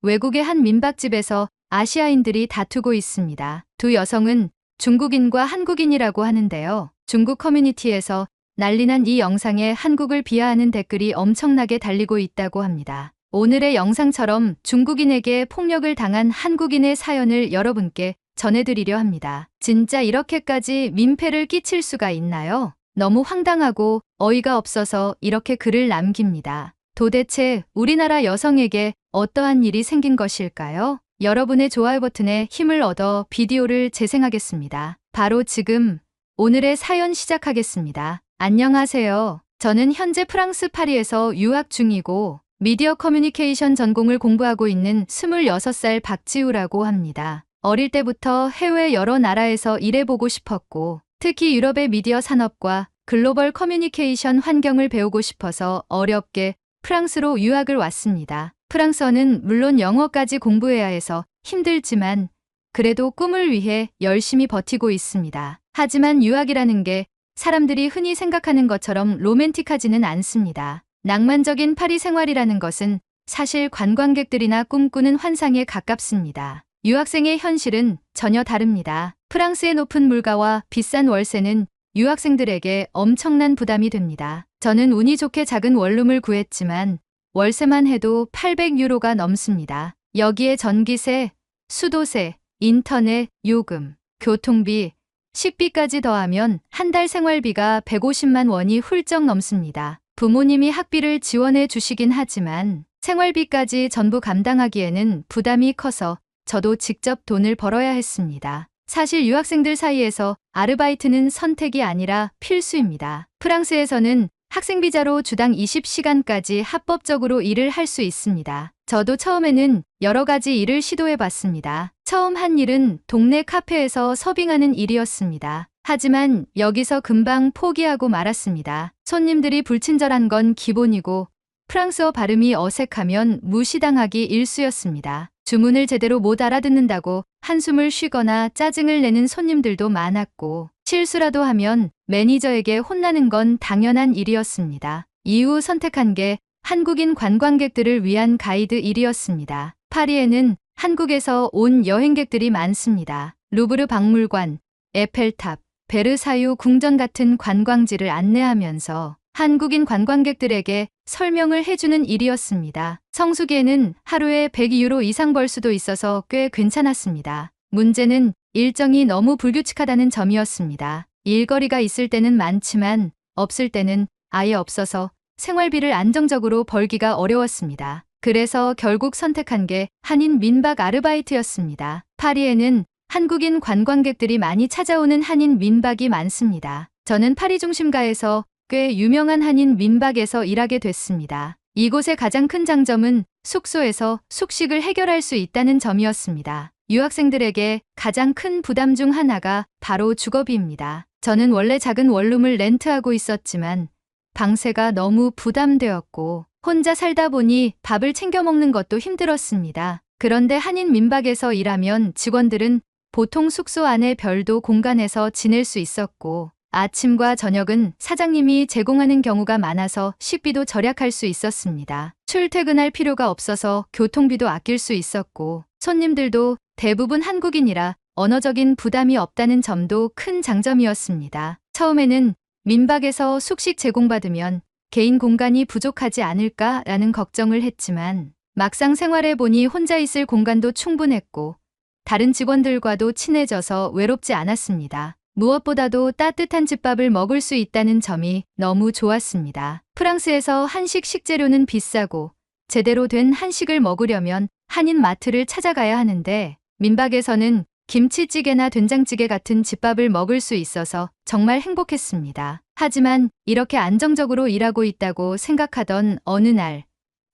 외국의 한 민박집에서 아시아인들이 다투고 있습니다. 두 여성은 중국인과 한국인이라고 하는데요. 중국 커뮤니티에서 난리난 이 영상에 한국을 비하하는 댓글이 엄청나게 달리고 있다고 합니다. 오늘의 영상처럼 중국인에게 폭력을 당한 한국인의 사연을 여러분께 전해드리려 합니다. 진짜 이렇게까지 민폐를 끼칠 수가 있나요? 너무 황당하고 어이가 없어서 이렇게 글을 남깁니다. 도대체 우리나라 여성에게 어떠한 일이 생긴 것일까요? 여러분의 좋아요 버튼에 힘을 얻어 비디오를 재생하겠습니다. 바로 지금 오늘의 사연 시작하겠습니다. 안녕하세요. 저는 현재 프랑스 파리에서 유학 중이고 미디어 커뮤니케이션 전공을 공부하고 있는 26살 박지우라고 합니다. 어릴 때부터 해외 여러 나라에서 일해보고 싶었고 특히 유럽의 미디어 산업과 글로벌 커뮤니케이션 환경을 배우고 싶어서 어렵게 프랑스로 유학을 왔습니다. 프랑스어는 물론 영어까지 공부해야 해서 힘들지만 그래도 꿈을 위해 열심히 버티고 있습니다. 하지만 유학이라는 게 사람들이 흔히 생각하는 것처럼 로맨틱하지는 않습니다. 낭만적인 파리 생활이라는 것은 사실 관광객들이나 꿈꾸는 환상에 가깝습니다. 유학생의 현실은 전혀 다릅니다. 프랑스의 높은 물가와 비싼 월세는 유학생들에게 엄청난 부담이 됩니다. 저는 운이 좋게 작은 원룸을 구했지만 월세만 해도 800유로가 넘습니다. 여기에 전기세, 수도세, 인터넷, 요금, 교통비, 식비까지 더하면 한 달 생활비가 150만 원이 훌쩍 넘습니다. 부모님이 학비를 지원해 주시긴 하지만 생활비까지 전부 감당하기에는 부담이 커서 저도 직접 돈을 벌어야 했습니다. 사실 유학생들 사이에서 아르바이트는 선택이 아니라 필수입니다. 프랑스에서는 학생비자로 주당 20시간까지 합법적으로 일을 할 수 있습니다. 저도 처음에는 여러 가지 일을 시도해 봤습니다. 처음 한 일은 동네 카페에서 서빙하는 일이었습니다. 하지만 여기서 금방 포기하고 말았습니다. 손님들이 불친절한 건 기본이고 프랑스어 발음이 어색하면 무시당하기 일쑤였습니다. 주문을 제대로 못 알아듣는다고 한숨을 쉬거나 짜증을 내는 손님들도 많았고 실수라도 하면 매니저에게 혼나는 건 당연한 일이었습니다. 이후 선택한 게 한국인 관광객들을 위한 가이드 일이었습니다. 파리에는 한국에서 온 여행객들이 많습니다. 루브르 박물관, 에펠탑, 베르사유 궁전 같은 관광지를 안내하면서 한국인 관광객들에게 설명을 해주는 일이었습니다. 성수기에는 하루에 100유로 이상 벌 수도 있어서 꽤 괜찮았습니다. 문제는 일정이 너무 불규칙하다는 점이었습니다. 일거리가 있을 때는 많지만 없을 때는 아예 없어서 생활비를 안정적으로 벌기가 어려웠습니다. 그래서 결국 선택한 게 한인 민박 아르바이트였습니다. 파리에는 한국인 관광객들이 많이 찾아오는 한인 민박이 많습니다. 저는 파리 중심가에서 꽤 유명한 한인 민박에서 일하게 됐습니다. 이곳의 가장 큰 장점은 숙소에서 숙식을 해결할 수 있다는 점이었습니다. 유학생들에게 가장 큰 부담 중 하나가 바로 주거비입니다. 저는 원래 작은 원룸을 렌트하고 있었지만 방세가 너무 부담되었고 혼자 살다 보니 밥을 챙겨 먹는 것도 힘들었습니다. 그런데 한인 민박에서 일하면 직원들은 보통 숙소 안에 별도 공간에서 지낼 수 있었고 아침과 저녁은 사장님이 제공하는 경우가 많아서 식비도 절약할 수 있었습니다. 출퇴근할 필요가 없어서 교통비도 아낄 수 있었고 손님들도 대부분 한국인이라 언어적인 부담이 없다는 점도 큰 장점이었습니다. 처음에는 민박에서 숙식 제공받으면 개인 공간이 부족하지 않을까라는 걱정을 했지만 막상 생활해보니 혼자 있을 공간도 충분했고 다른 직원들과도 친해져서 외롭지 않았습니다. 무엇보다도 따뜻한 집밥을 먹을 수 있다는 점이 너무 좋았습니다. 프랑스에서 한식 식재료는 비싸고 제대로 된 한식을 먹으려면 한인 마트를 찾아가야 하는데 민박에서는 김치찌개나 된장찌개 같은 집밥을 먹을 수 있어서 정말 행복했습니다. 하지만 이렇게 안정적으로 일하고 있다고 생각하던 어느 날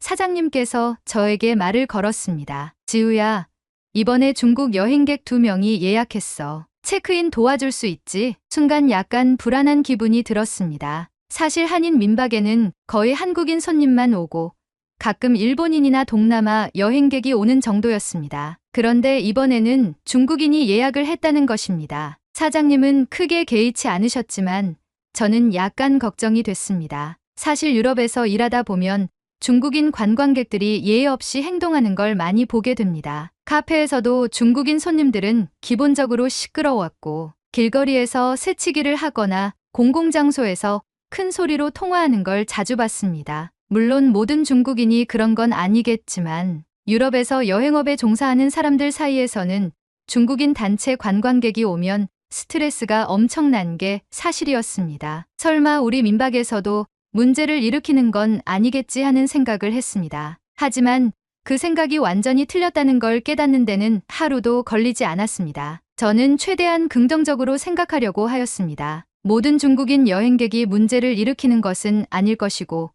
사장님께서 저에게 말을 걸었습니다. 지우야, 이번에 중국 여행객 2명이 예약했어. 체크인 도와줄 수 있지? 순간 약간 불안한 기분이 들었습니다. 사실 한인 민박에는 거의 한국인 손님만 오고 가끔 일본인이나 동남아 여행객이 오는 정도였습니다. 그런데 이번에는 중국인이 예약을 했다는 것입니다. 사장님은 크게 개의치 않으셨지만 저는 약간 걱정이 됐습니다. 사실 유럽에서 일하다 보면 중국인 관광객들이 예의 없이 행동하는 걸 많이 보게 됩니다. 카페에서도 중국인 손님들은 기본적으로 시끄러웠고, 길거리에서 새치기를 하거나 공공장소에서 큰 소리로 통화하는 걸 자주 봤습니다. 물론 모든 중국인이 그런 건 아니겠지만, 유럽에서 여행업에 종사하는 사람들 사이에서는 중국인 단체 관광객이 오면 스트레스가 엄청난 게 사실이었습니다. 설마 우리 민박에서도 문제를 일으키는 건 아니겠지 하는 생각을 했습니다. 하지만 그 생각이 완전히 틀렸다는 걸 깨닫는 데는 하루도 걸리지 않았습니다. 저는 최대한 긍정적으로 생각하려고 하였습니다. 모든 중국인 여행객이 문제를 일으키는 것은 아닐 것이고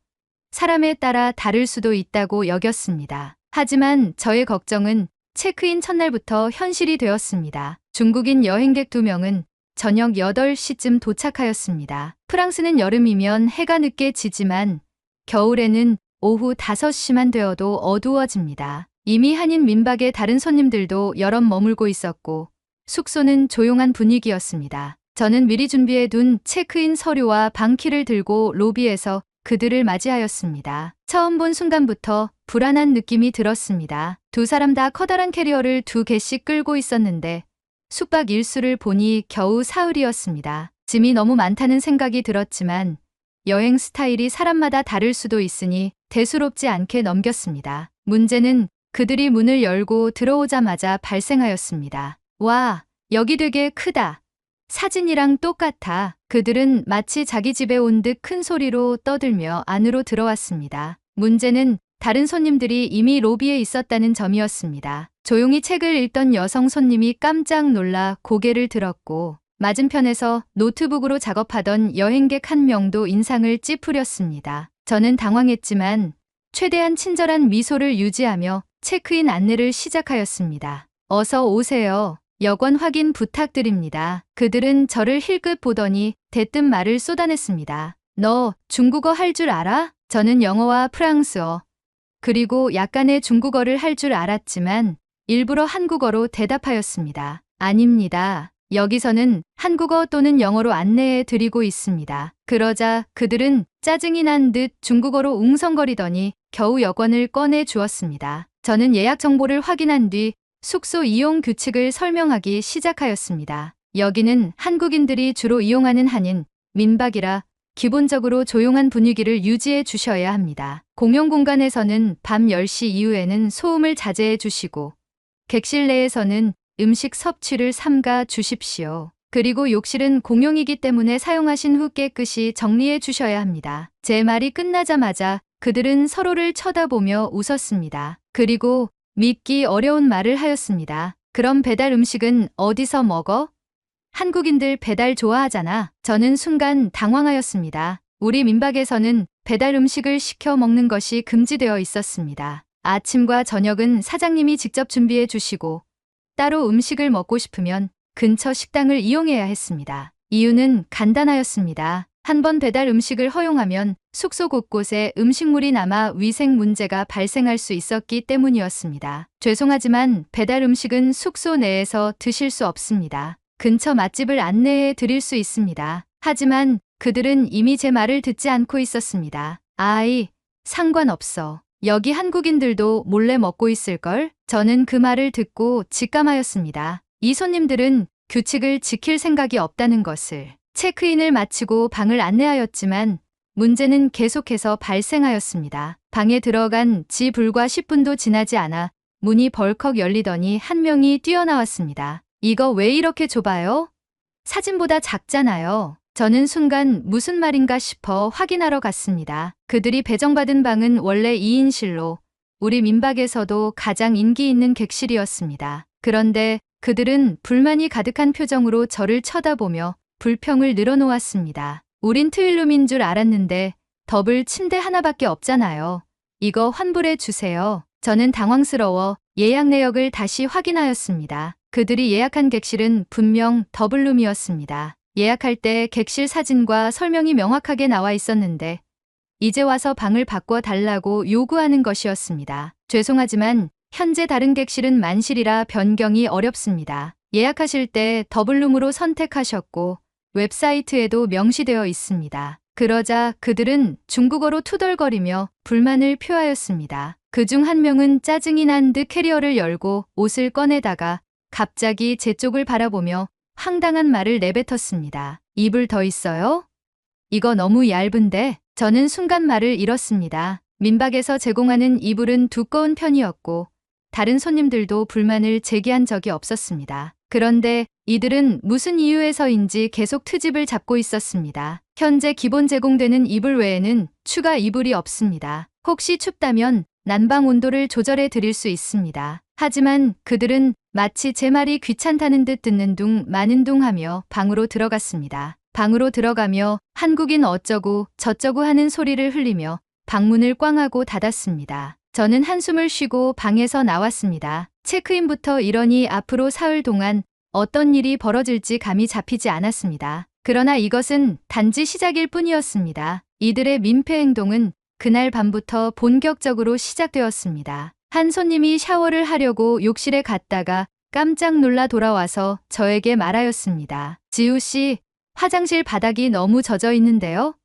사람에 따라 다를 수도 있다고 여겼습니다. 하지만 저의 걱정은 체크인 첫날부터 현실이 되었습니다. 중국인 여행객 2명은 저녁 8시쯤 도착하였습니다. 프랑스는 여름이면 해가 늦게 지지만 겨울에는 오후 5시만 되어도 어두워집니다. 이미 한인 민박의 다른 손님들도 여럿 머물고 있었고 숙소는 조용한 분위기였습니다. 저는 미리 준비해둔 체크인 서류와 방키를 들고 로비에서 그들을 맞이하였습니다. 처음 본 순간부터 불안한 느낌이 들었습니다. 두 사람 다 커다란 캐리어를 2개씩 끌고 있었는데 숙박 일수를 보니 겨우 사흘이었습니다. 짐이 너무 많다는 생각이 들었지만 여행 스타일이 사람마다 다를 수도 있으니 대수롭지 않게 넘겼습니다. 문제는 그들이 문을 열고 들어오자마자 발생하였습니다. 와, 여기 되게 크다. 사진이랑 똑같아. 그들은 마치 자기 집에 온 듯 큰 소리로 떠들며 안으로 들어왔습니다. 문제는 다른 손님들이 이미 로비에 있었다는 점이었습니다. 조용히 책을 읽던 여성 손님이 깜짝 놀라 고개를 들었고 맞은편에서 노트북으로 작업하던 여행객 한 명도 인상을 찌푸렸습니다. 저는 당황했지만 최대한 친절한 미소를 유지하며 체크인 안내를 시작하였습니다. 어서 오세요. 여권 확인 부탁드립니다. 그들은 저를 힐끗 보더니 대뜸 말을 쏟아냈습니다. 너 중국어 할 줄 알아? 저는 영어와 프랑스어, 그리고 약간의 중국어를 할 줄 알았지만 일부러 한국어로 대답하였습니다. 아닙니다. 여기서는 한국어 또는 영어로 안내해 드리고 있습니다. 그러자 그들은 짜증이 난 듯 중국어로 웅성거리더니 겨우 여권을 꺼내 주었습니다. 저는 예약 정보를 확인한 뒤 숙소 이용 규칙을 설명하기 시작하였습니다. 여기는 한국인들이 주로 이용하는 한인 민박이라 기본적으로 조용한 분위기를 유지해 주셔야 합니다. 공용 공간에서는 밤 10시 이후에는 소음을 자제해 주시고 객실 내에서는 음식 섭취를 삼가 주십시오. 그리고 욕실은 공용이기 때문에 사용하신 후 깨끗이 정리해 주셔야 합니다. 제 말이 끝나자마자 그들은 서로를 쳐다보며 웃었습니다. 그리고 믿기 어려운 말을 하였습니다. 그럼 배달 음식은 어디서 먹어? 한국인들 배달 좋아하잖아. 저는 순간 당황하였습니다. 우리 민박에서는 배달 음식을 시켜 먹는 것이 금지되어 있었습니다. 아침과 저녁은 사장님이 직접 준비해 주시고 따로 음식을 먹고 싶으면 근처 식당을 이용해야 했습니다. 이유는 간단하였습니다. 한 번 배달 음식을 허용하면 숙소 곳곳에 음식물이 남아 위생 문제가 발생할 수 있었기 때문이었습니다. 죄송하지만 배달 음식은 숙소 내에서 드실 수 없습니다. 근처 맛집을 안내해 드릴 수 있습니다. 하지만 그들은 이미 제 말을 듣지 않고 있었습니다. 아이, 상관없어. 여기 한국인들도 몰래 먹고 있을걸? 저는 그 말을 듣고 직감하였습니다. 이 손님들은 규칙을 지킬 생각이 없다는 것을. 체크인을 마치고 방을 안내하였지만 문제는 계속해서 발생하였습니다. 방에 들어간 지 불과 10분도 지나지 않아 문이 벌컥 열리더니 한 명이 뛰어나왔습니다. 이거 왜 이렇게 좁아요? 사진보다 작잖아요. 저는 순간 무슨 말인가 싶어 확인하러 갔습니다. 그들이 배정받은 방은 원래 2인실로 우리 민박에서도 가장 인기 있는 객실이었습니다. 그런데 그들은 불만이 가득한 표정으로 저를 쳐다보며 불평을 늘어놓았습니다. 우린 트윌룸인 줄 알았는데 더블 침대 하나밖에 없잖아요. 이거 환불해 주세요. 저는 당황스러워 예약 내역을 다시 확인하였습니다. 그들이 예약한 객실은 분명 더블룸이었습니다. 예약할 때 객실 사진과 설명이 명확하게 나와 있었는데 이제 와서 방을 바꿔 달라고 요구하는 것이었습니다. 죄송하지만 현재 다른 객실은 만실이라 변경이 어렵습니다. 예약하실 때 더블룸으로 선택하셨고 웹사이트에도 명시되어 있습니다. 그러자 그들은 중국어로 투덜거리며 불만을 표하였습니다. 그중 한 명은 짜증이 난 듯 캐리어를 열고 옷을 꺼내다가 갑자기 제 쪽을 바라보며 황당한 말을 내뱉었습니다. 이불 더 있어요? 이거 너무 얇은데. 저는 순간 말을 잃었습니다. 민박에서 제공하는 이불은 두꺼운 편이었고 다른 손님들도 불만을 제기한 적이 없었습니다. 그런데 이들은 무슨 이유에서인지 계속 트집을 잡고 있었습니다. 현재 기본 제공되는 이불 외에는 추가 이불이 없습니다. 혹시 춥다면 난방 온도를 조절해 드릴 수 있습니다. 하지만 그들은 마치 제 말이 귀찮다는 듯 듣는 둥 마는 둥 하며 방으로 들어갔습니다. 방으로 들어가며 한국인 어쩌고 저쩌고 하는 소리를 흘리며 방문을 꽝 하고 닫았습니다. 저는 한숨을 쉬고 방에서 나왔습니다. 체크인부터 이러니 앞으로 사흘 동안 어떤 일이 벌어질지 감이 잡히지 않았습니다. 그러나 이것은 단지 시작일 뿐이었습니다. 이들의 민폐 행동은 그날 밤부터 본격적으로 시작되었습니다. 한 손님이 샤워를 하려고 욕실에 갔다가 깜짝 놀라 돌아와서 저에게 말하였습니다. 지우 씨, 화장실 바닥이 너무 젖어 있는데요.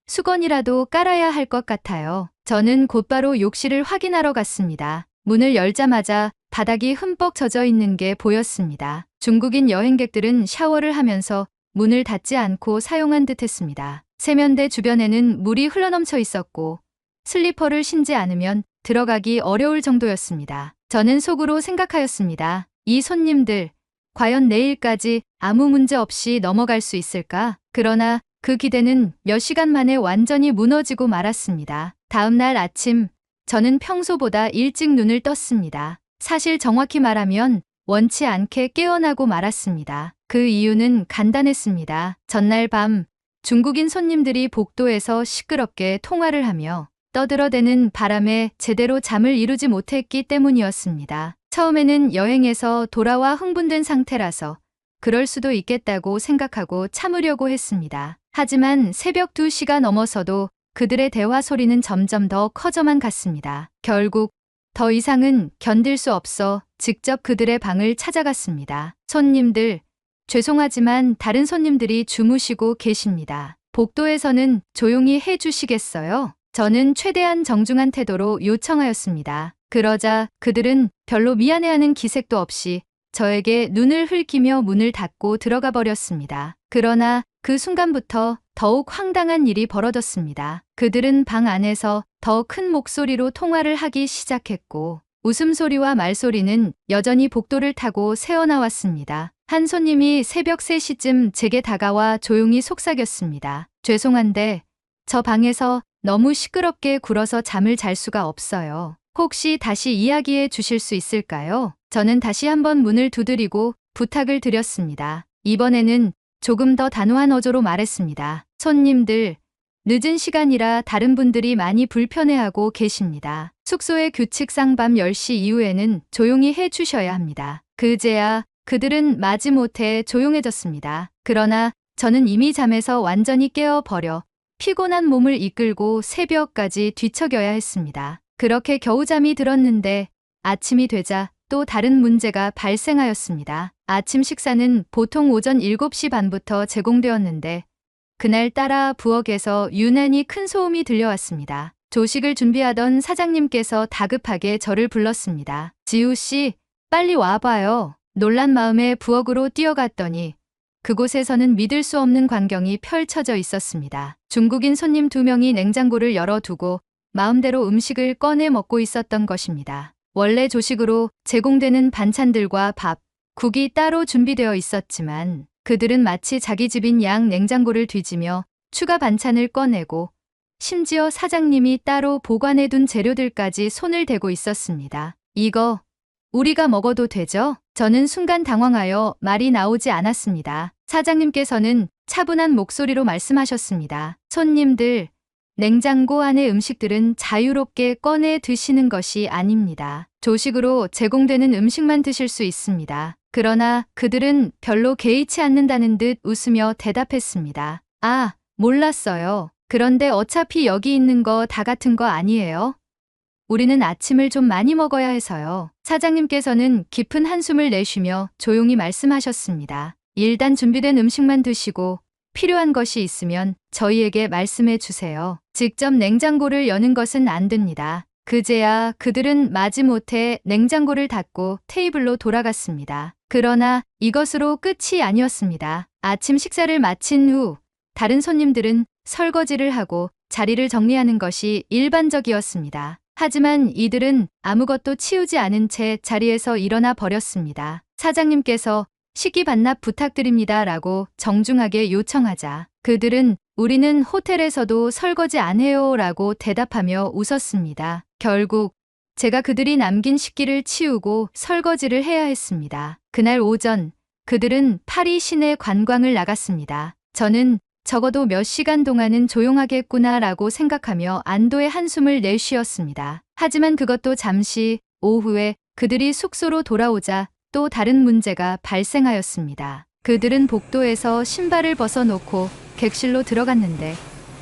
수건이라도 깔아야 할 것 같아요. 저는 곧바로 욕실을 확인하러 갔습니다. 문을 열자마자 바닥이 흠뻑 젖어 있는 게 보였습니다. 중국인 여행객들은 샤워를 하면서 문을 닫지 않고 사용한 듯 했습니다. 세면대 주변에는 물이 흘러넘쳐 있었고 슬리퍼를 신지 않으면 들어가기 어려울 정도였습니다. 저는 속으로 생각하였습니다. 이 손님들, 과연 내일까지 아무 문제 없이 넘어갈 수 있을까? 그러나 그 기대는 몇 시간 만에 완전히 무너지고 말았습니다. 다음 날 아침, 저는 평소보다 일찍 눈을 떴습니다. 사실 정확히 말하면 원치 않게 깨어나고 말았습니다. 그 이유는 간단했습니다. 전날 밤 중국인 손님들이 복도에서 시끄럽게 통화를 하며 떠들어대는 바람에 제대로 잠을 이루지 못했기 때문이었습니다. 처음에는 여행에서 돌아와 흥분된 상태라서 그럴 수도 있겠다고 생각하고 참으려고 했습니다. 하지만 새벽 2시가 넘어서도 그들의 대화 소리는 점점 더 커져만 갔습니다. 결국 더 이상은 견딜 수 없어 직접 그들의 방을 찾아갔습니다. 손님들, 죄송하지만 다른 손님들이 주무시고 계십니다. 복도에서는 조용히 해주시겠어요? 저는 최대한 정중한 태도로 요청하였습니다. 그러자 그들은 별로 미안해하는 기색도 없이 저에게 눈을 흘기며 문을 닫고 들어가 버렸습니다. 그러나 그 순간부터 더욱 황당한 일이 벌어졌습니다. 그들은 방 안에서 더 큰 목소리로 통화를 하기 시작했고 웃음소리와 말소리는 여전히 복도를 타고 새어나왔습니다. 한 손님이 새벽 3시쯤 제게 다가와 조용히 속삭였습니다. 죄송한데 저 방에서 너무 시끄럽게 굴어서 잠을 잘 수가 없어요. 혹시 다시 이야기해 주실 수 있을까요? 저는 다시 한번 문을 두드리고 부탁을 드렸습니다. 이번에는 조금 더 단호한 어조로 말했습니다. 손님들, 늦은 시간이라 다른 분들이 많이 불편해하고 계십니다. 숙소의 규칙상 밤 10시 이후에는 조용히 해 주셔야 합니다. 그제야 그들은 마지못해 조용해졌습니다. 그러나 저는 이미 잠에서 완전히 깨어버려 피곤한 몸을 이끌고 새벽까지 뒤척여야 했습니다. 그렇게 겨우 잠이 들었는데 아침이 되자 또 다른 문제가 발생하였습니다. 아침 식사는 보통 오전 7시 반부터 제공되었는데 그날따라 부엌에서 유난히 큰 소음이 들려왔습니다. 조식을 준비하던 사장님께서 다급하게 저를 불렀습니다. 지우 씨, 빨리 와봐요. 놀란 마음에 부엌으로 뛰어갔더니 그곳에서는 믿을 수 없는 광경이 펼쳐져 있었습니다. 중국인 손님 2명이 냉장고를 열어두고 마음대로 음식을 꺼내 먹고 있었던 것입니다. 원래 조식으로 제공되는 반찬들과 밥, 국이 따로 준비되어 있었지만 그들은 마치 자기 집인 양 냉장고를 뒤지며 추가 반찬을 꺼내고 심지어 사장님이 따로 보관해둔 재료들까지 손을 대고 있었습니다. 이거 우리가 먹어도 되죠? 저는 순간 당황하여 말이 나오지 않았습니다. 사장님께서는 차분한 목소리로 말씀하셨습니다. 손님들, 냉장고 안의 음식들은 자유롭게 꺼내 드시는 것이 아닙니다. 조식으로 제공되는 음식만 드실 수 있습니다. 그러나 그들은 별로 개의치 않는다는 듯 웃으며 대답했습니다. 아, 몰랐어요. 그런데 어차피 여기 있는 거 다 같은 거 아니에요? 우리는 아침을 좀 많이 먹어야 해서요. 사장님께서는 깊은 한숨을 내쉬며 조용히 말씀하셨습니다. 일단 준비된 음식만 드시고 필요한 것이 있으면 저희에게 말씀해 주세요. 직접 냉장고를 여는 것은 안 됩니다. 그제야 그들은 마지못해 냉장고를 닫고 테이블로 돌아갔습니다. 그러나 이것으로 끝이 아니었습니다. 아침 식사를 마친 후 다른 손님들은 설거지를 하고 자리를 정리하는 것이 일반적이었습니다. 하지만 이들은 아무것도 치우지 않은 채 자리에서 일어나 버렸습니다. 사장님께서 식기 반납 부탁드립니다 라고 정중하게 요청하자 그들은 우리는 호텔에서도 설거지 안 해요 라고 대답하며 웃었습니다. 결국 제가 그들이 남긴 식기를 치우고 설거지를 해야 했습니다. 그날 오전 그들은 파리 시내 관광을 나갔습니다. 저는 적어도 몇 시간 동안은 조용하겠구나 라고 생각하며 안도의 한숨을 내쉬었습니다. 하지만 그것도 잠시 오후에 그들이 숙소로 돌아오자 또 다른 문제가 발생하였습니다. 그들은 복도에서 신발을 벗어놓고 객실로 들어갔는데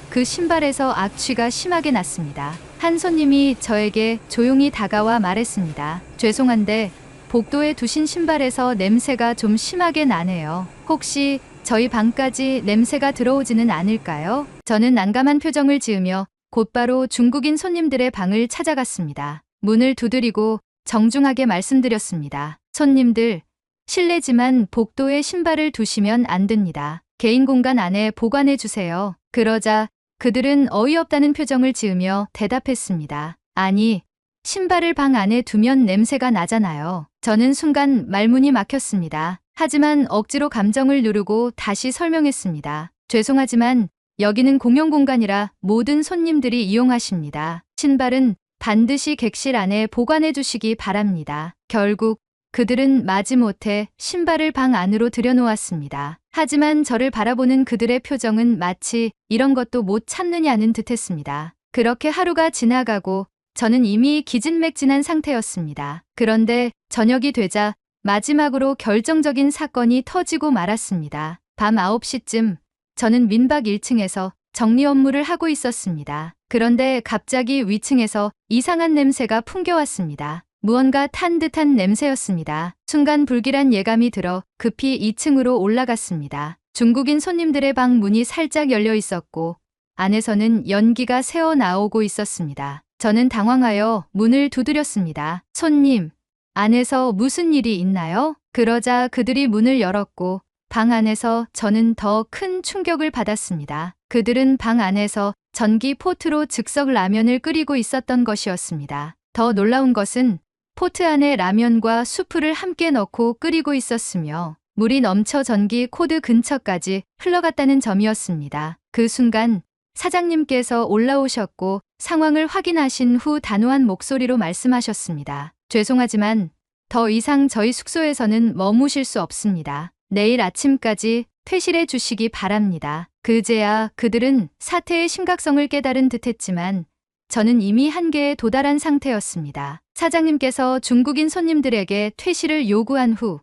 그 신발에서 악취가 심하게 났습니다. 한 손님이 저에게 조용히 다가와 말했습니다. 죄송한데 복도에 두신 신발에서 냄새가 좀 심하게 나네요. 혹시 저희 방까지 냄새가 들어오지는 않을까요? 저는 난감한 표정을 지으며 곧바로 중국인 손님들의 방을 찾아갔습니다. 문을 두드리고 정중하게 말씀드렸습니다. 손님들, 실례지만 복도에 신발을 두시면 안 됩니다. 개인 공간 안에 보관해 주세요. 그러자 그들은 어이없다는 표정을 지으며 대답했습니다. 아니, 신발을 방 안에 두면 냄새가 나잖아요. 저는 순간 말문이 막혔습니다. 하지만 억지로 감정을 누르고 다시 설명했습니다. 죄송하지만 여기는 공용 공간이라 모든 손님들이 이용하십니다. 신발은 반드시 객실 안에 보관해 주시기 바랍니다. 결국 그들은 마지못해 신발을 방 안으로 들여놓았습니다. 하지만 저를 바라보는 그들의 표정은 마치 이런 것도 못 참느냐는 듯했습니다. 그렇게 하루가 지나가고 저는 이미 기진맥진한 상태였습니다. 그런데 저녁이 되자 마지막으로 결정적인 사건이 터지고 말았습니다. 밤 9시쯤 저는 민박 1층에서 정리 업무를 하고 있었습니다. 그런데 갑자기 위층에서 이상한 냄새가 풍겨왔습니다. 무언가 탄 듯한 냄새였습니다. 순간 불길한 예감이 들어 급히 2층으로 올라갔습니다. 중국인 손님들의 방 문이 살짝 열려 있었고 안에서는 연기가 새어나오고 있었습니다. 저는 당황하여 문을 두드렸습니다. 손님, 안에서 무슨 일이 있나요? 그러자 그들이 문을 열었고 방 안에서 저는 더 큰 충격을 받았습니다. 그들은 방 안에서 전기 포트로 즉석 라면을 끓이고 있었던 것이었습니다. 더 놀라운 것은 포트 안에 라면과 수프를 함께 넣고 끓이고 있었으며 물이 넘쳐 전기 코드 근처까지 흘러갔다는 점이었습니다. 그 순간 사장님께서 올라오셨고 상황을 확인하신 후 단호한 목소리로 말씀하셨습니다. 죄송하지만 더 이상 저희 숙소에서는 머무실 수 없습니다. 내일 아침까지 퇴실해 주시기 바랍니다. 그제야 그들은 사태의 심각성을 깨달은 듯했지만 저는 이미 한계에 도달한 상태였습니다. 사장님께서 중국인 손님들에게 퇴실을 요구한 후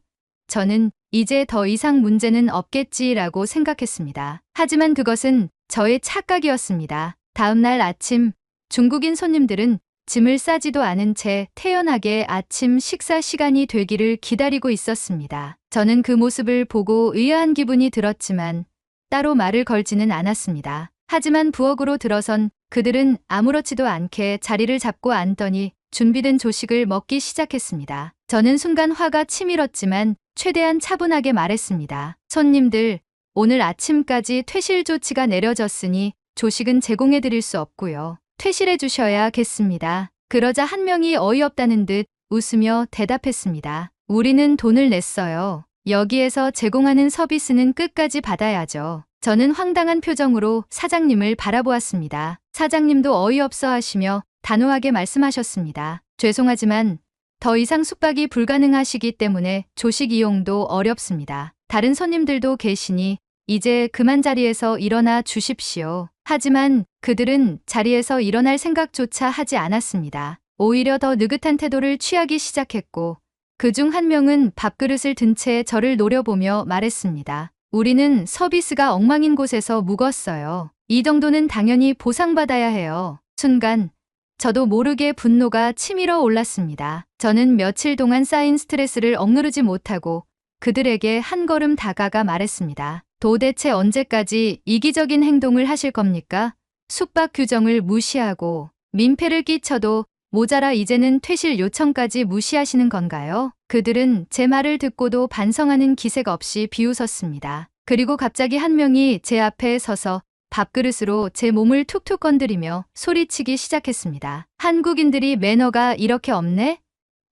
저는 이제 더 이상 문제는 없겠지라고 생각했습니다. 하지만 그것은 저의 착각이었습니다. 다음 날 아침 중국인 손님들은 짐을 싸지도 않은 채 태연하게 아침 식사 시간이 되기를 기다리고 있었습니다. 저는 그 모습을 보고 의아한 기분이 들었지만 따로 말을 걸지는 않았습니다. 하지만 부엌으로 들어선 그들은 아무렇지도 않게 자리를 잡고 앉더니 준비된 조식을 먹기 시작했습니다. 저는 순간 화가 치밀었지만 최대한 차분하게 말했습니다. 손님들, 오늘 아침까지 퇴실 조치가 내려졌으니 조식은 제공해 드릴 수 없고요. 퇴실해 주셔야겠습니다. 그러자 한 명이 어이없다는 듯 웃으며 대답했습니다. 우리는 돈을 냈어요. 여기에서 제공하는 서비스는 끝까지 받아야죠. 저는 황당한 표정으로 사장님을 바라보았습니다. 사장님도 어이없어 하시며 단호하게 말씀하셨습니다. 죄송하지만 더 이상 숙박이 불가능하시기 때문에 조식 이용도 어렵습니다. 다른 손님들도 계시니 이제 그만 자리에서 일어나 주십시오. 하지만 그들은 자리에서 일어날 생각조차 하지 않았습니다. 오히려 더 느긋한 태도를 취하기 시작했고 그중 한 명은 밥그릇을 든 채 저를 노려보며 말했습니다. 우리는 서비스가 엉망인 곳에서 묵었어요. 이 정도는 당연히 보상받아야 해요. 순간 저도 모르게 분노가 치밀어 올랐습니다. 저는 며칠 동안 쌓인 스트레스를 억누르지 못하고 그들에게 한 걸음 다가가 말했습니다. 도대체 언제까지 이기적인 행동을 하실 겁니까? 숙박 규정을 무시하고 민폐를 끼쳐도 모자라 이제는 퇴실 요청까지 무시하시는 건가요? 그들은 제 말을 듣고도 반성하는 기색 없이 비웃었습니다. 그리고 갑자기 한 명이 제 앞에 서서 밥그릇으로 제 몸을 툭툭 건드리며 소리치기 시작했습니다. 한국인들이 매너가 이렇게 없네?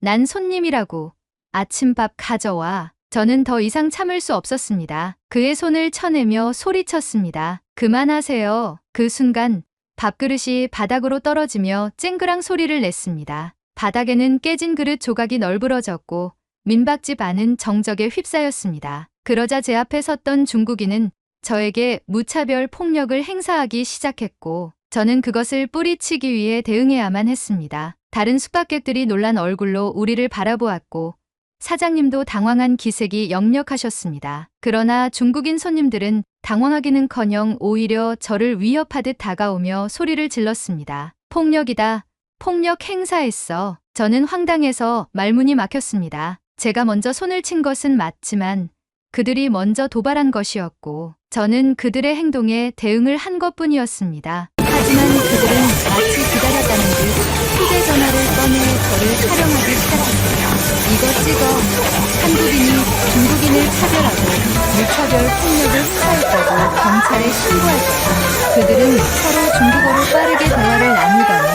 난 손님이라고. 아침밥 가져와. 저는 더 이상 참을 수 없었습니다. 그의 손을 쳐내며 소리쳤습니다. 그만하세요. 그 순간 밥그릇이 바닥으로 떨어지며 쨍그랑 소리를 냈습니다. 바닥에는 깨진 그릇 조각이 널브러졌고 민박집 안은 정적에 휩싸였습니다. 그러자 제 앞에 섰던 중국인은 저에게 무차별 폭력을 행사하기 시작했고 저는 그것을 뿌리치기 위해 대응해야만 했습니다. 다른 숙박객들이 놀란 얼굴로 우리를 바라보았고 사장님도 당황한 기색이 역력하셨습니다. 그러나 중국인 손님들은 당황하기는커녕 오히려 저를 위협하듯 다가오며 소리를 질렀습니다. 폭력이다. 폭력 행사했어. 저는 황당해서 말문이 막혔습니다. 제가 먼저 손을 친 것은 맞지만 그들이 먼저 도발한 것이었고 저는 그들의 행동에 대응을 한 것뿐이었습니다. 하지만 그들은 마치 기다렸다는 듯 휴대전화를 꺼내 저를 촬영하기 시작했어요. 이거 찍어. 한국인이 중국인을 차별하고 무차별 폭력을 행사했다고 경찰에 신고할 거야. 그들은 서로 중국어로 빠르게 대화를 나누더니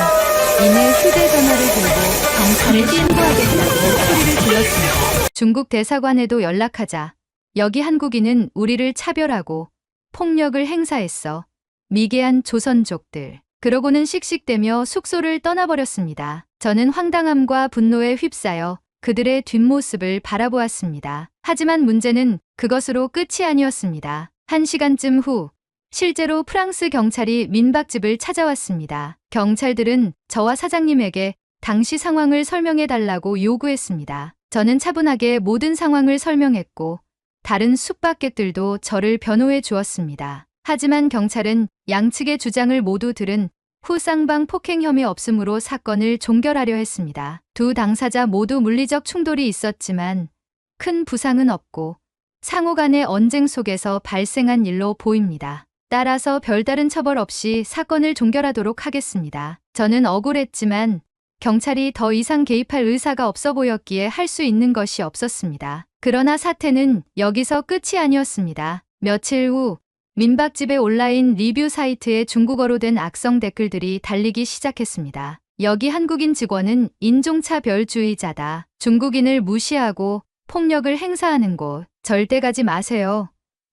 이내 휴대전화를 들고 경찰에 신고하겠다고 소리를 질렀습니다. 중국 대사관에도 연락하자. 여기 한국인은 우리를 차별하고 폭력을 행사했어. 미개한 조선족들. 그러고는 씩씩대며 숙소를 떠나버렸습니다. 저는 황당함과 분노에 휩싸여 그들의 뒷모습을 바라보았습니다. 하지만 문제는 그것으로 끝이 아니었습니다. 1시간쯤 후 실제로 프랑스 경찰이 민박집을 찾아왔습니다. 경찰들은 저와 사장님에게 당시 상황을 설명해달라고 요구했습니다. 저는 차분하게 모든 상황을 설명했고 다른 숙박객들도 저를 변호해 주었습니다. 하지만 경찰은 양측의 주장을 모두 들은 후 쌍방 폭행 혐의 없음으로 사건을 종결하려 했습니다. 두 당사자 모두 물리적 충돌이 있었지만 큰 부상은 없고 상호 간의 언쟁 속에서 발생한 일로 보입니다. 따라서 별다른 처벌 없이 사건을 종결하도록 하겠습니다. 저는 억울했지만 경찰이 더 이상 개입할 의사가 없어 보였기에 할 수 있는 것이 없었습니다. 그러나 사태는 여기서 끝이 아니었습니다. 며칠 후 민박집의 온라인 리뷰 사이트에 중국어로 된 악성 댓글들이 달리기 시작했습니다. 여기 한국인 직원은 인종차별주의자다. 중국인을 무시하고 폭력을 행사하는 곳 절대 가지 마세요.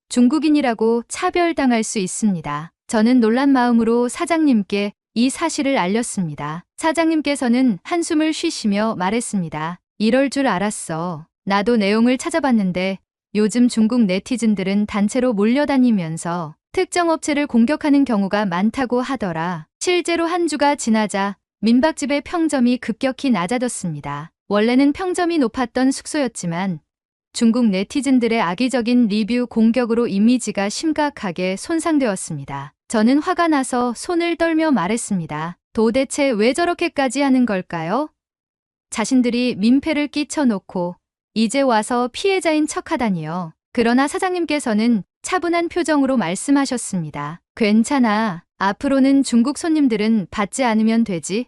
중국인이라고 차별당할 수 있습니다. 저는 놀란 마음으로 사장님께 이 사실을 알렸습니다. 사장님께서는 한숨을 쉬시며 말했습니다. 이럴 줄 알았어. 나도 내용을 찾아봤는데 요즘 중국 네티즌들은 단체로 몰려다니면서 특정 업체를 공격하는 경우가 많다고 하더라. 실제로 한 주가 지나자 민박집의 평점이 급격히 낮아졌습니다. 원래는 평점이 높았던 숙소였지만 중국 네티즌들의 악의적인 리뷰 공격으로 이미지가 심각하게 손상되었습니다. 저는 화가 나서 손을 떨며 말했습니다. 도대체 왜 저렇게까지 하는 걸까요? 자신들이 민폐를 끼쳐놓고 이제 와서 피해자인 척하다니요. 그러나 사장님께서는 차분한 표정으로 말씀하셨습니다. 괜찮아. 앞으로는 중국 손님들은 받지 않으면 되지.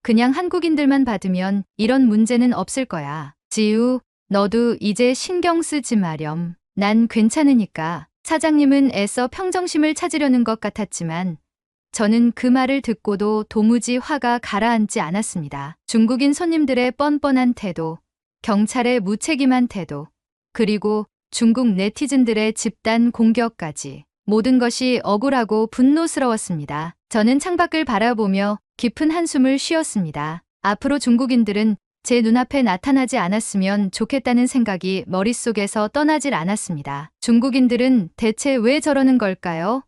그냥 한국인들만 받으면 이런 문제는 없을 거야. 지우, 너도 이제 신경 쓰지 마렴. 난 괜찮으니까. 사장님은 애써 평정심을 찾으려는 것 같았지만 저는 그 말을 듣고도 도무지 화가 가라앉지 않았습니다. 중국인 손님들의 뻔뻔한 태도, 경찰의 무책임한 태도, 그리고 중국 네티즌들의 집단 공격까지 모든 것이 억울하고 분노스러웠습니다. 저는 창밖을 바라보며 깊은 한숨을 쉬었습니다. 앞으로 중국인들은 제 눈앞에 나타나지 않았으면 좋겠다는 생각이 머릿속에서 떠나질 않았습니다. 중국인들은 대체 왜 저러는 걸까요?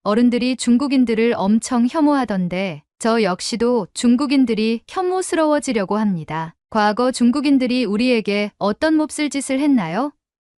어른들이 중국인들을 엄청 혐오하던데 저 역시도 중국인들이 혐오스러워지려고 합니다. 과거 중국인들이 우리에게 어떤 몹쓸 짓을 했나요?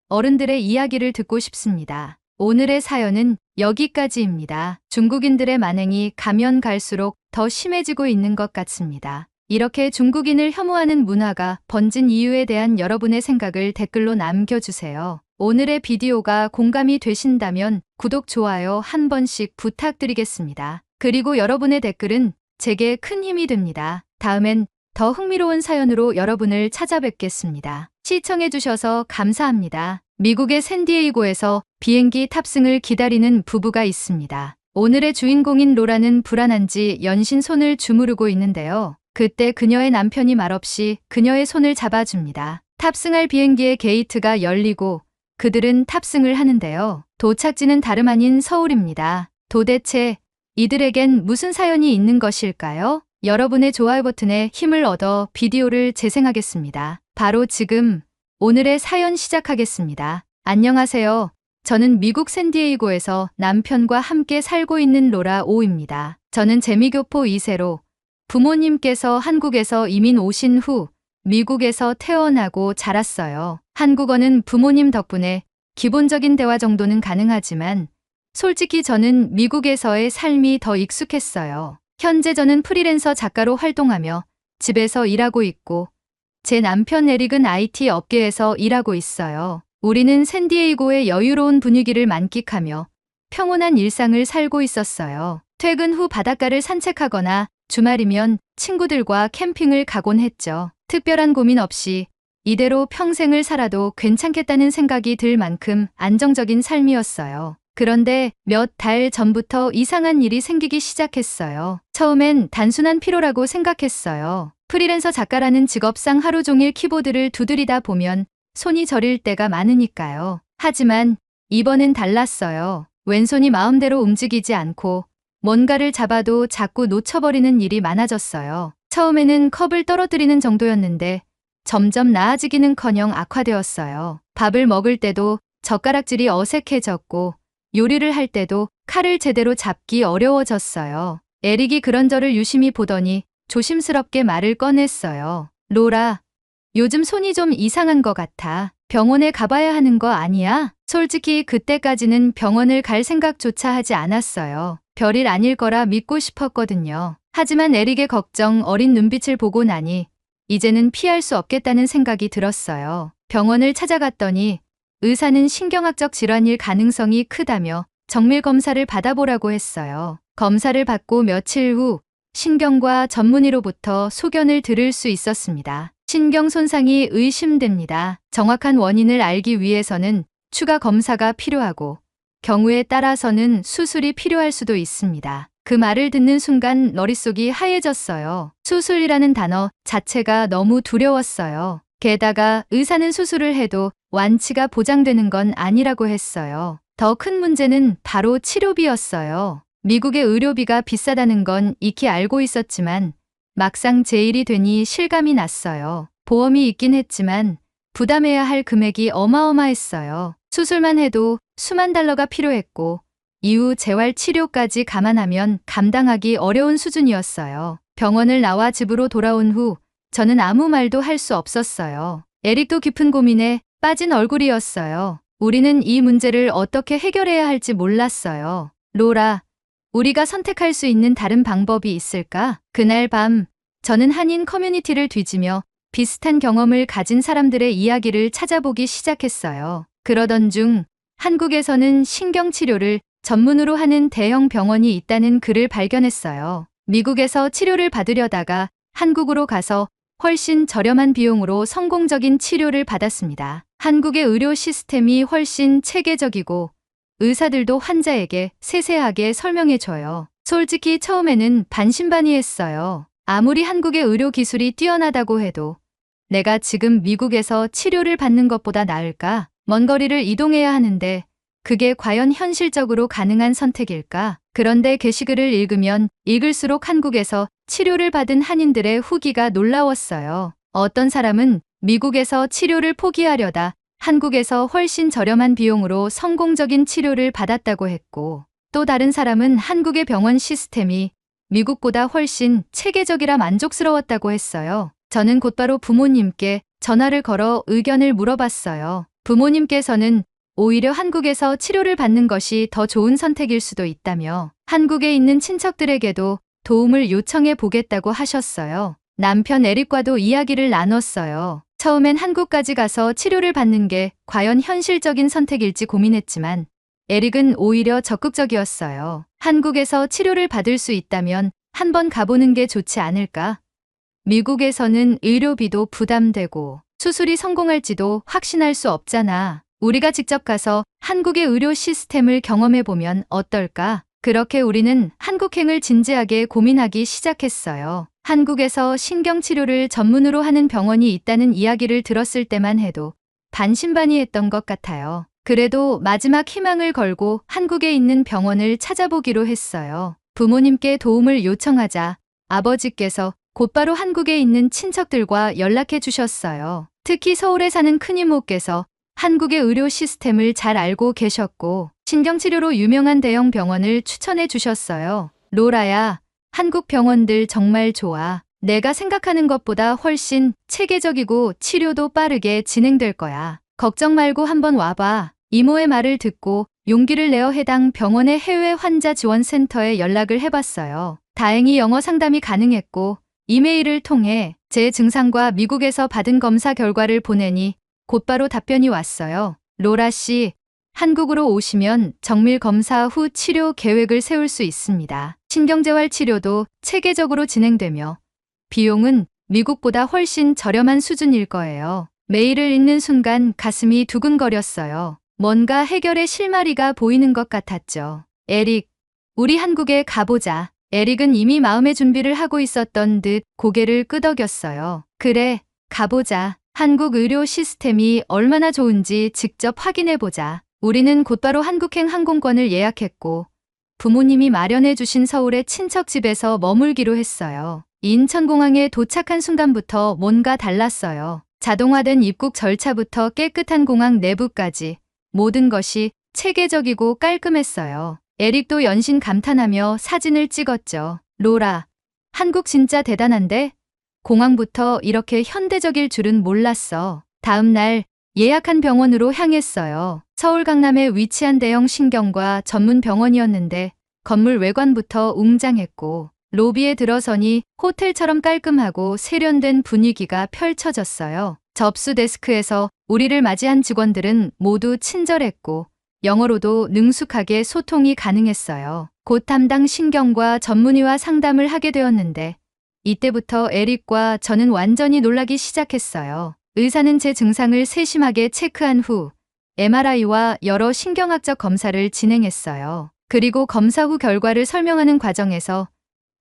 어른들의 이야기를 듣고 싶습니다. 오늘의 사연은 여기까지입니다. 중국인들의 만행이 가면 갈수록 더 심해지고 있는 것 같습니다. 이렇게 중국인을 혐오하는 문화가 번진 이유에 대한 여러분의 생각을 댓글로 남겨주세요. 오늘의 비디오가 공감이 되신다면 구독, 좋아요 한 번씩 부탁드리겠습니다. 그리고 여러분의 댓글은 제게 큰 힘이 됩니다. 다음엔 더 흥미로운 사연으로 여러분을 찾아뵙겠습니다. 시청해주셔서 감사합니다. 미국의 샌디에이고에서 비행기 탑승을 기다리는 부부가 있습니다. 오늘의 주인공인 로라는 불안한지 연신 손을 주무르고 있는데요. 그때 그녀의 남편이 말없이 그녀의 손을 잡아줍니다. 탑승할 비행기의 게이트가 열리고 그들은 탑승을 하는데요. 도착지는 다름 아닌 서울입니다. 도대체 이들에겐 무슨 사연이 있는 것일까요? 여러분의 좋아요 버튼에 힘을 얻어 비디오를 재생하겠습니다. 바로 지금 오늘의 사연 시작하겠습니다. 안녕하세요. 저는 미국 샌디에이고에서 남편과 함께 살고 있는 로라 오입니다. 저는 재미교포 2세로 부모님께서 한국에서 이민 오신 후 미국에서 태어나고 자랐어요. 한국어는 부모님 덕분에 기본적인 대화 정도는 가능하지만 솔직히 저는 미국에서의 삶이 더 익숙했어요. 현재 저는 프리랜서 작가로 활동하며 집에서 일하고 있고 제 남편 에릭은 IT 업계에서 일하고 있어요. 우리는 샌디에이고의 여유로운 분위기를 만끽하며 평온한 일상을 살고 있었어요. 퇴근 후 바닷가를 산책하거나 주말이면 친구들과 캠핑을 가곤 했죠. 특별한 고민 없이 이대로 평생을 살아도 괜찮겠다는 생각이 들 만큼 안정적인 삶이었어요. 그런데 몇 달 전부터 이상한 일이 생기기 시작했어요. 처음엔 단순한 피로라고 생각했어요. 프리랜서 작가라는 직업상 하루 종일 키보드를 두드리다 보면 손이 저릴 때가 많으니까요. 하지만 이번엔 달랐어요. 왼손이 마음대로 움직이지 않고 뭔가를 잡아도 자꾸 놓쳐버리는 일이 많아졌어요. 처음에는 컵을 떨어뜨리는 정도였는데 점점 나아지기는커녕 악화되었어요. 밥을 먹을 때도 젓가락질이 어색해졌고 요리를 할 때도 칼을 제대로 잡기 어려워졌어요. 에릭이 그런 저를 유심히 보더니 조심스럽게 말을 꺼냈어요. 로라, 요즘 손이 좀 이상한 것 같아. 병원에 가봐야 하는 거 아니야? 솔직히 그때까지는 병원을 갈 생각조차 하지 않았어요. 별일 아닐 거라 믿고 싶었거든요. 하지만 에릭의 걱정 어린 눈빛을 보고 나니 이제는 피할 수 없겠다는 생각이 들었어요. 병원을 찾아갔더니 의사는 신경학적 질환일 가능성이 크다며 정밀 검사를 받아보라고 했어요. 검사를 받고 며칠 후 신경과 전문의로부터 소견을 들을 수 있었습니다. 신경 손상이 의심됩니다. 정확한 원인을 알기 위해서는 추가 검사가 필요하고 경우에 따라서는 수술이 필요할 수도 있습니다. 그 말을 듣는 순간 머릿속이 하얘졌어요. 수술이라는 단어 자체가 너무 두려웠어요. 게다가 의사는 수술을 해도 완치가 보장되는 건 아니라고 했어요. 더 큰 문제는 바로 치료비였어요. 미국의 의료비가 비싸다는 건 익히 알고 있었지만 막상 제 일이 되니 실감이 났어요. 보험이 있긴 했지만 부담해야 할 금액이 어마어마했어요. 수술만 해도 수만 달러가 필요했고 이후 재활 치료까지 감안하면 감당하기 어려운 수준이었어요. 병원을 나와 집으로 돌아온 후 저는 아무 말도 할 수 없었어요. 에릭도 깊은 고민에 빠진 얼굴이었어요. 우리는 이 문제를 어떻게 해결해야 할지 몰랐어요. 로라, 우리가 선택할 수 있는 다른 방법이 있을까? 그날 밤 저는 한인 커뮤니티를 뒤지며 비슷한 경험을 가진 사람들의 이야기를 찾아보기 시작했어요. 그러던 중 한국에서는 신경치료를 전문으로 하는 대형 병원이 있다는 글을 발견했어요. 미국에서 치료를 받으려다가 한국으로 가서 훨씬 저렴한 비용으로 성공적인 치료를 받았습니다. 한국의 의료 시스템이 훨씬 체계적이고 의사들도 환자에게 세세하게 설명해줘요. 솔직히 처음에는 반신반의했어요. 아무리 한국의 의료 기술이 뛰어나다고 해도 내가 지금 미국에서 치료를 받는 것보다 나을까? 먼 거리를 이동해야 하는데 그게 과연 현실적으로 가능한 선택일까? 그런데 게시글을 읽으면 읽을수록 한국에서 치료를 받은 한인들의 후기가 놀라웠어요. 어떤 사람은 미국에서 치료를 포기하려다 한국에서 훨씬 저렴한 비용으로 성공적인 치료를 받았다고 했고, 또 다른 사람은 한국의 병원 시스템이 미국보다 훨씬 체계적이라 만족스러웠다고 했어요. 저는 곧바로 부모님께 전화를 걸어 의견을 물어봤어요. 부모님께서는 오히려 한국에서 치료를 받는 것이 더 좋은 선택일 수도 있다며 한국에 있는 친척들에게도 도움을 요청해 보겠다고 하셨어요. 남편 에릭과도 이야기를 나눴어요. 처음엔 한국까지 가서 치료를 받는 게 과연 현실적인 선택일지 고민했지만 에릭은 오히려 적극적이었어요. 한국에서 치료를 받을 수 있다면 한번 가보는 게 좋지 않을까? 미국에서는 의료비도 부담되고 수술이 성공할지도 확신할 수 없잖아. 우리가 직접 가서 한국의 의료 시스템을 경험해보면 어떨까? 그렇게 우리는 한국행을 진지하게 고민하기 시작했어요. 한국에서 신경치료를 전문으로 하는 병원이 있다는 이야기를 들었을 때만 해도 반신반의했던 것 같아요. 그래도 마지막 희망을 걸고 한국에 있는 병원을 찾아보기로 했어요. 부모님께 도움을 요청하자 아버지께서 곧바로 한국에 있는 친척들과 연락해 주셨어요. 특히 서울에 사는 큰이모께서 한국의 의료 시스템을 잘 알고 계셨고 신경치료로 유명한 대형 병원을 추천해 주셨어요. 로라야, 한국 병원들 정말 좋아. 내가 생각하는 것보다 훨씬 체계적이고 치료도 빠르게 진행될 거야. 걱정 말고 한번 와봐. 이모의 말을 듣고 용기를 내어 해당 병원의 해외 환자 지원 센터에 연락을 해봤어요. 다행히 영어 상담이 가능했고 이메일을 통해 제 증상과 미국에서 받은 검사 결과를 보내니 곧바로 답변이 왔어요. 로라 씨, 한국으로 오시면 정밀 검사 후 치료 계획을 세울 수 있습니다. 신경재활 치료도 체계적으로 진행되며 비용은 미국보다 훨씬 저렴한 수준일 거예요. 메일을 읽는 순간 가슴이 두근거렸어요. 뭔가 해결의 실마리가 보이는 것 같았죠. 에릭, 우리 한국에 가보자. 에릭은 이미 마음의 준비를 하고 있었던 듯 고개를 끄덕였어요. 그래, 가보자. 한국 의료 시스템이 얼마나 좋은지 직접 확인해보자. 우리는 곧바로 한국행 항공권을 예약했고 부모님이 마련해 주신 서울의 친척 집에서 머물기로 했어요. 인천공항에 도착한 순간부터 뭔가 달랐어요. 자동화된 입국 절차부터 깨끗한 공항 내부까지 모든 것이 체계적이고 깔끔했어요. 에릭도 연신 감탄하며 사진을 찍었죠. 로라, 한국 진짜 대단한데? 공항부터 이렇게 현대적일 줄은 몰랐어. 다음 날 예약한 병원으로 향했어요. 서울 강남에 위치한 대형 신경과 전문 병원이었는데 건물 외관부터 웅장했고 로비에 들어서니 호텔처럼 깔끔하고 세련된 분위기가 펼쳐졌어요. 접수 데스크에서 우리를 맞이한 직원들은 모두 친절했고 영어로도 능숙하게 소통이 가능했어요. 곧 담당 신경과 전문의와 상담을 하게 되었는데 이때부터 에릭과 저는 완전히 놀라기 시작했어요. 의사는 제 증상을 세심하게 체크한 후 MRI와 여러 신경학적 검사를 진행했어요. 그리고 검사 후 결과를 설명하는 과정에서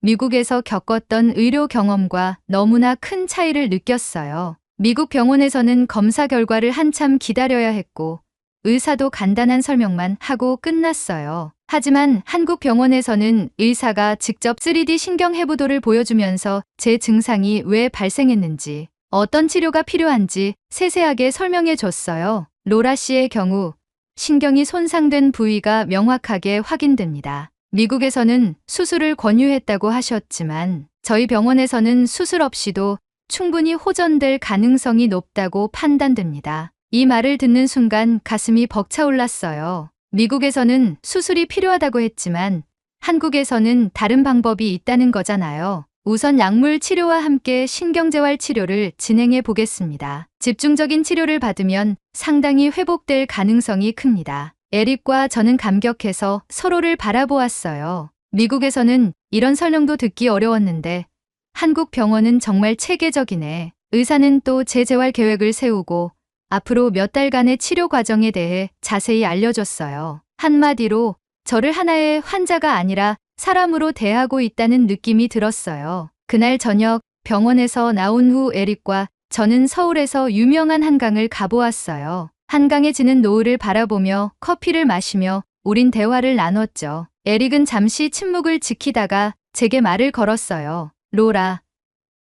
미국에서 겪었던 의료 경험과 너무나 큰 차이를 느꼈어요. 미국 병원에서는 검사 결과를 한참 기다려야 했고 의사도 간단한 설명만 하고 끝났어요. 하지만 한국 병원에서는 의사가 직접 3D 신경 해부도를 보여주면서 제 증상이 왜 발생했는지, 어떤 치료가 필요한지 세세하게 설명해 줬어요. 로라 씨의 경우 신경이 손상된 부위가 명확하게 확인됩니다. 미국에서는 수술을 권유했다고 하셨지만 저희 병원에서는 수술 없이도 충분히 호전될 가능성이 높다고 판단됩니다. 이 말을 듣는 순간 가슴이 벅차올랐어요. 미국에서는 수술이 필요하다고 했지만 한국에서는 다른 방법이 있다는 거잖아요. 우선 약물 치료와 함께 신경재활 치료를 진행해 보겠습니다. 집중적인 치료를 받으면 상당히 회복될 가능성이 큽니다. 에릭과 저는 감격해서 서로를 바라보았어요. 미국에서는 이런 설명도 듣기 어려웠는데 한국 병원은 정말 체계적이네. 의사는 또 재재활 계획을 세우고 앞으로 몇 달간의 치료 과정에 대해 자세히 알려줬어요. 한마디로 저를 하나의 환자가 아니라 사람으로 대하고 있다는 느낌이 들었어요. 그날 저녁 병원에서 나온 후 에릭과 저는 서울에서 유명한 한강을 가보았어요. 한강에 지는 노을을 바라보며 커피를 마시며 우린 대화를 나눴죠. 에릭은 잠시 침묵을 지키다가 제게 말을 걸었어요. 로라,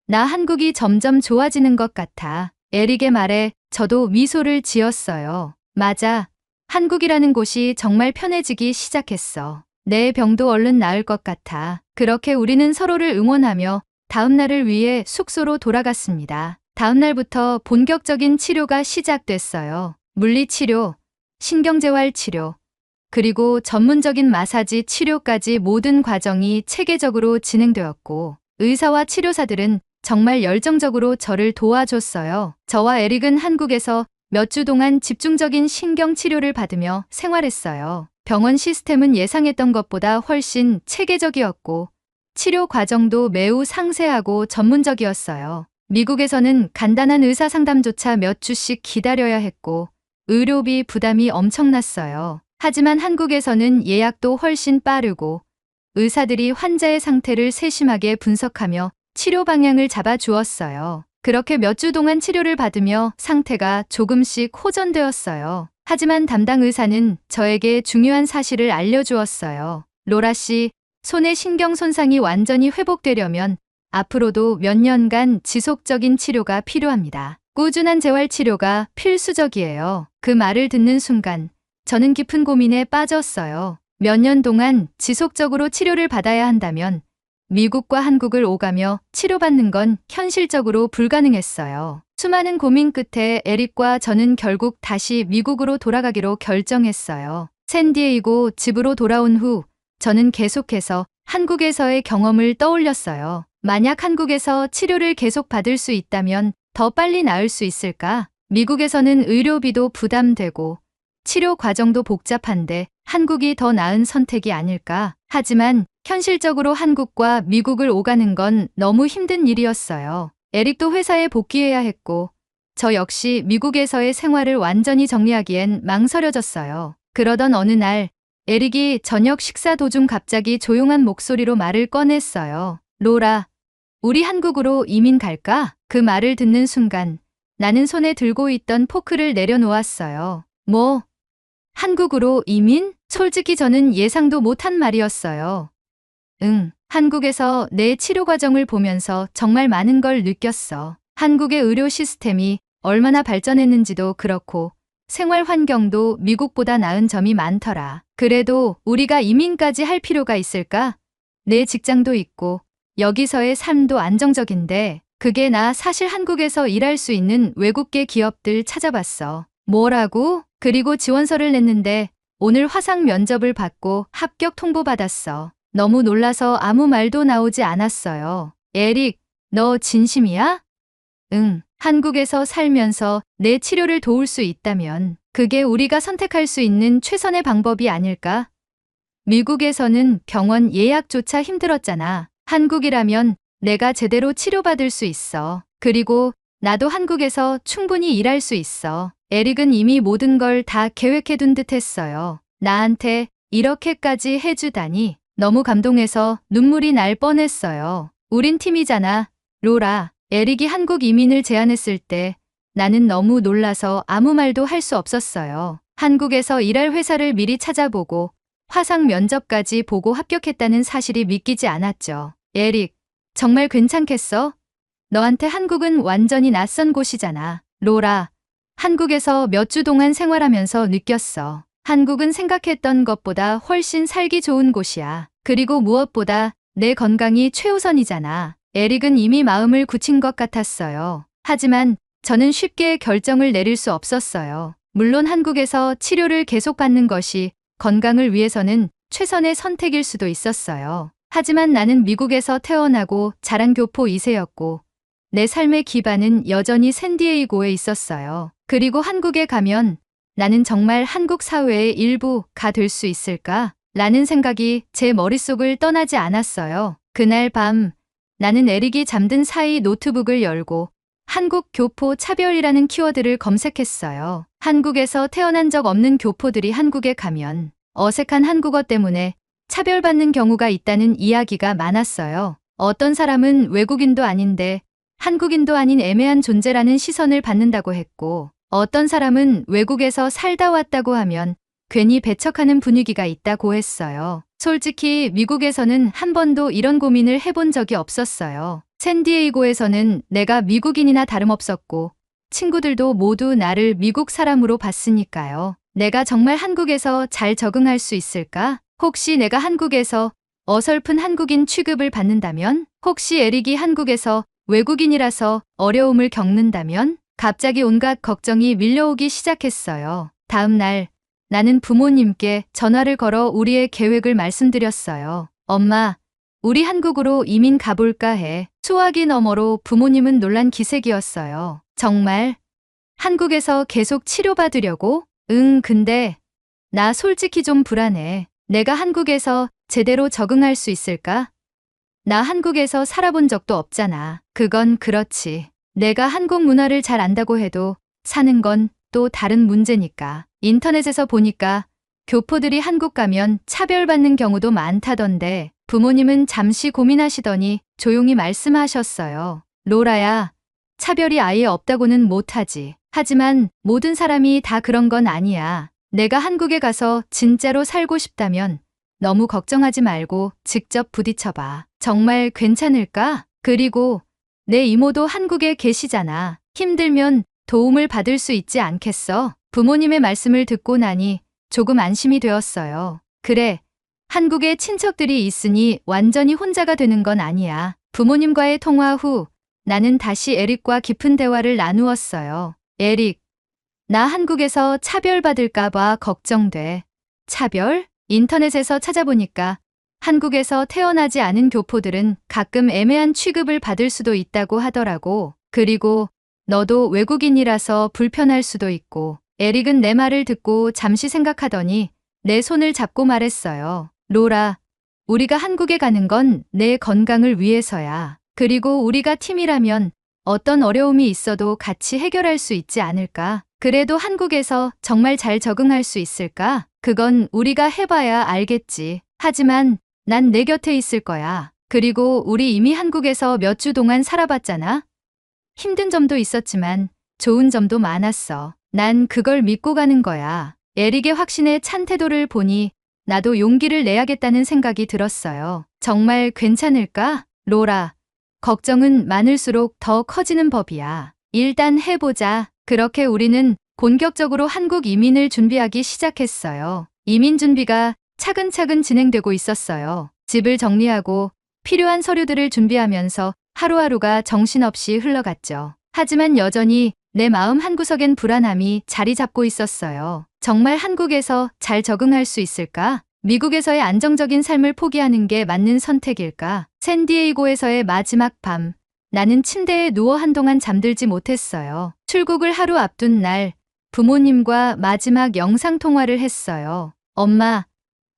나 한국이 점점 좋아지는 것 같아. 에릭의 말에 저도 미소를 지었어요. 맞아. 한국이라는 곳이 정말 편해지기 시작했어. 내 병도 얼른 나을 것 같아. 그렇게 우리는 서로를 응원하며 다음 날을 위해 숙소로 돌아갔습니다. 다음 날부터 본격적인 치료가 시작됐어요. 물리치료, 신경재활 치료, 그리고 전문적인 마사지 치료까지 모든 과정이 체계적으로 진행되었고 의사와 치료사들은 정말 열정적으로 저를 도와줬어요. 저와 에릭은 한국에서 몇 주 동안 집중적인 신경 치료를 받으며 생활했어요. 병원 시스템은 예상했던 것보다 훨씬 체계적이었고 치료 과정도 매우 상세하고 전문적이었어요. 미국에서는 간단한 의사 상담조차 몇 주씩 기다려야 했고 의료비 부담이 엄청났어요. 하지만 한국에서는 예약도 훨씬 빠르고 의사들이 환자의 상태를 세심하게 분석하며 치료 방향을 잡아 주었어요. 그렇게 몇 주 동안 치료를 받으며 상태가 조금씩 호전되었어요. 하지만 담당 의사는 저에게 중요한 사실을 알려주었어요. 로라 씨, 손의 신경 손상이 완전히 회복되려면 앞으로도 몇 년간 지속적인 치료가 필요합니다. 꾸준한 재활 치료가 필수적이에요. 그 말을 듣는 순간 저는 깊은 고민에 빠졌어요. 몇 년 동안 지속적으로 치료를 받아야 한다면 미국과 한국을 오가며 치료받는 건 현실적으로 불가능했어요. 수많은 고민 끝에 에릭과 저는 결국 다시 미국으로 돌아가기로 결정했어요. 샌디에이고 집으로 돌아온 후 저는 계속해서 한국에서의 경험을 떠올렸어요. 만약 한국에서 치료를 계속 받을 수 있다면 더 빨리 나을 수 있을까? 미국에서는 의료비도 부담되고 치료 과정도 복잡한데 한국이 더 나은 선택이 아닐까? 하지만 현실적으로 한국과 미국을 오가는 건 너무 힘든 일이었어요. 에릭도 회사에 복귀해야 했고 저 역시 미국에서의 생활을 완전히 정리하기엔 망설여졌어요. 그러던 어느 날 에릭이 저녁 식사 도중 갑자기 조용한 목소리로 말을 꺼냈어요. 로라, 우리 한국으로 이민 갈까? 그 말을 듣는 순간 나는 손에 들고 있던 포크를 내려놓았어요. 뭐? 한국으로 이민? 솔직히 저는 예상도 못한 말이었어요. 한국에서 내 치료 과정을 보면서 정말 많은 걸 느꼈어. 한국의 의료 시스템이 얼마나 발전했는지도 그렇고 생활 환경도 미국보다 나은 점이 많더라. 그래도 우리가 이민까지 할 필요가 있을까? 내 직장도 있고 여기서의 삶도 안정적인데 그게 나 사실 한국에서 일할 수 있는 외국계 기업들 찾아봤어. 뭐라고? 그리고 지원서를 냈는데 오늘 화상 면접을 받고 합격 통보받았어. 너무 놀라서 아무 말도 나오지 않았어요. 에릭, 너 진심이야? 응. 한국에서 살면서 내 치료를 도울 수 있다면 그게 우리가 선택할 수 있는 최선의 방법이 아닐까? 미국에서는 병원 예약조차 힘들었잖아. 한국이라면 내가 제대로 치료받을 수 있어. 그리고 나도 한국에서 충분히 일할 수 있어. 에릭은 이미 모든 걸 다 계획해둔 듯 했어요. 나한테 이렇게까지 해주다니 너무 감동해서 눈물이 날 뻔했어요. 우린 팀이잖아, 로라. 에릭이 한국 이민을 제안했을 때 나는 너무 놀라서 아무 말도 할 수 없었어요. 한국에서 일할 회사를 미리 찾아보고 화상 면접까지 보고 합격했다는 사실이 믿기지 않았죠. 에릭, 정말 괜찮겠어? 너한테 한국은 완전히 낯선 곳이잖아. 로라, 한국에서 몇 주 동안 생활하면서 느꼈어. 한국은 생각했던 것보다 훨씬 살기 좋은 곳이야. 그리고 무엇보다 내 건강이 최우선이잖아. 에릭은 이미 마음을 굳힌 것 같았어요. 하지만 저는 쉽게 결정을 내릴 수 없었어요. 물론 한국에서 치료를 계속받는 것이 건강을 위해서는 최선의 선택일 수도 있었어요. 하지만 나는 미국에서 태어나고 자란 교포 2세였고 내 삶의 기반은 여전히 샌디에이고에 있었어요. 그리고 한국에 가면 나는 정말 한국 사회의 일부가 될 수 있을까? 라는 생각이 제 머릿속을 떠나지 않았어요. 그날 밤 나는 에릭이 잠든 사이 노트북을 열고 한국 교포 차별이라는 키워드를 검색했어요. 한국에서 태어난 적 없는 교포들이 한국에 가면 어색한 한국어 때문에 차별받는 경우가 있다는 이야기가 많았어요. 어떤 사람은 외국인도 아닌데 한국인도 아닌 애매한 존재라는 시선을 받는다고 했고 어떤 사람은 외국에서 살다 왔다고 하면 괜히 배척하는 분위기가 있다고 했어요. 솔직히 미국에서는 한 번도 이런 고민을 해본 적이 없었어요. 샌디에이고에서는 내가 미국인이나 다름없었고 친구들도 모두 나를 미국 사람으로 봤으니까요. 내가 정말 한국에서 잘 적응할 수 있을까? 혹시 내가 한국에서 어설픈 한국인 취급을 받는다면? 혹시 에릭이 한국에서 외국인이라서 어려움을 겪는다면? 갑자기 온갖 걱정이 밀려오기 시작했어요. 다음 날 나는 부모님께 전화를 걸어 우리의 계획을 말씀드렸어요. 엄마, 우리 한국으로 이민 가볼까 해. 소화기 너머로 부모님은 놀란 기색이었어요. 정말? 한국에서 계속 치료받으려고? 응, 근데 나 솔직히 좀 불안해. 내가 한국에서 제대로 적응할 수 있을까? 나 한국에서 살아본 적도 없잖아. 그건 그렇지. 내가 한국 문화를 잘 안다고 해도 사는 건 또 다른 문제니까. 인터넷에서 보니까 교포들이 한국 가면 차별받는 경우도 많다던데 부모님은 잠시 고민하시더니 조용히 말씀하셨어요. 로라야, 차별이 아예 없다고는 못하지. 하지만 모든 사람이 다 그런 건 아니야. 내가 한국에 가서 진짜로 살고 싶다면 너무 걱정하지 말고 직접 부딪혀봐. 정말 괜찮을까? 그리고 내 이모도 한국에 계시잖아. 힘들면 도움을 받을 수 있지 않겠어? 부모님의 말씀을 듣고 나니 조금 안심이 되었어요. 그래, 한국에 친척들이 있으니 완전히 혼자가 되는 건 아니야. 부모님과의 통화 후 나는 다시 에릭과 깊은 대화를 나누었어요. 에릭, 나 한국에서 차별받을까봐 걱정돼. 차별? 인터넷에서 찾아보니까 한국에서 태어나지 않은 교포들은 가끔 애매한 취급을 받을 수도 있다고 하더라고. 그리고 너도 외국인이라서 불편할 수도 있고. 에릭은 내 말을 듣고 잠시 생각하더니 내 손을 잡고 말했어요. 로라, 우리가 한국에 가는 건 내 건강을 위해서야. 그리고 우리가 팀이라면 어떤 어려움이 있어도 같이 해결할 수 있지 않을까? 그래도 한국에서 정말 잘 적응할 수 있을까? 그건 우리가 해봐야 알겠지. 하지만 난 내 곁에 있을 거야. 그리고 우리 이미 한국에서 몇 주 동안 살아봤잖아. 힘든 점도 있었지만 좋은 점도 많았어. 난 그걸 믿고 가는 거야. 에릭의 확신에 찬 태도를 보니 나도 용기를 내야겠다는 생각이 들었어요. 정말 괜찮을까? 로라, 걱정은 많을수록 더 커지는 법이야. 일단 해보자. 그렇게 우리는 본격적으로 한국 이민을 준비하기 시작했어요. 이민 준비가 차근차근 진행되고 있었어요. 집을 정리하고 필요한 서류들을 준비하면서 하루하루가 정신없이 흘러갔죠. 하지만 여전히 내 마음 한구석엔 불안함이 자리 잡고 있었어요. 정말 한국에서 잘 적응할 수 있을까? 미국에서의 안정적인 삶을 포기하는 게 맞는 선택일까? 샌디에이고에서의 마지막 밤, 나는 침대에 누워 한동안 잠들지 못했어요. 출국을 하루 앞둔 날, 부모님과 마지막 영상통화를 했어요. 엄마,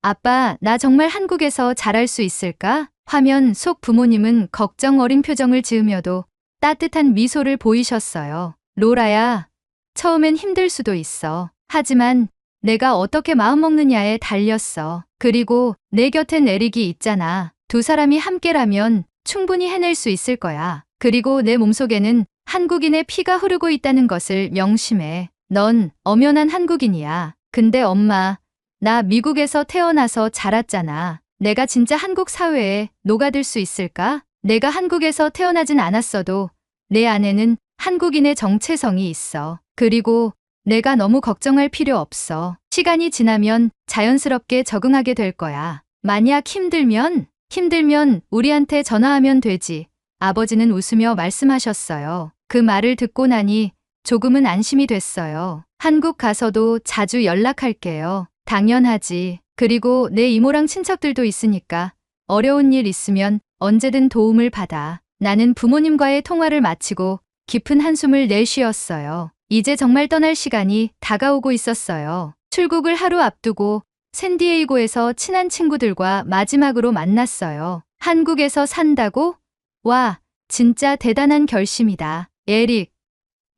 아빠, 나 정말 한국에서 잘할 수 있을까? 화면 속 부모님은 걱정 어린 표정을 지으며도 따뜻한 미소를 보이셨어요. 로라야, 처음엔 힘들 수도 있어. 하지만 내가 어떻게 마음먹느냐에 달렸어. 그리고 내 곁엔 에릭이 있잖아. 두 사람이 함께라면 충분히 해낼 수 있을 거야. 그리고 내 몸속에는 한국인의 피가 흐르고 있다는 것을 명심해. 넌 엄연한 한국인이야. 근데 엄마, 나 미국에서 태어나서 자랐잖아. 내가 진짜 한국 사회에 녹아들 수 있을까? 내가 한국에서 태어나진 않았어도 내 안에는 한국인의 정체성이 있어. 그리고 내가 너무 걱정할 필요 없어. 시간이 지나면 자연스럽게 적응하게 될 거야. 만약 힘들면 우리한테 전화하면 되지. 아버지는 웃으며 말씀하셨어요. 그 말을 듣고 나니 조금은 안심이 됐어요. 한국 가서도 자주 연락할게요. 당연하지. 그리고 내 이모랑 친척들도 있으니까 어려운 일 있으면 언제든 도움을 받아. 나는 부모님과의 통화를 마치고 깊은 한숨을 내쉬었어요. 이제 정말 떠날 시간이 다가오고 있었어요. 출국을 하루 앞두고 샌디에이고에서 친한 친구들과 마지막으로 만났어요. 한국에서 산다고? 와, 진짜 대단한 결심이다. 에릭,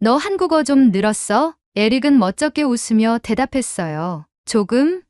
너 한국어 좀 늘었어? 에릭은 멋쩍게 웃으며 대답했어요. 조금?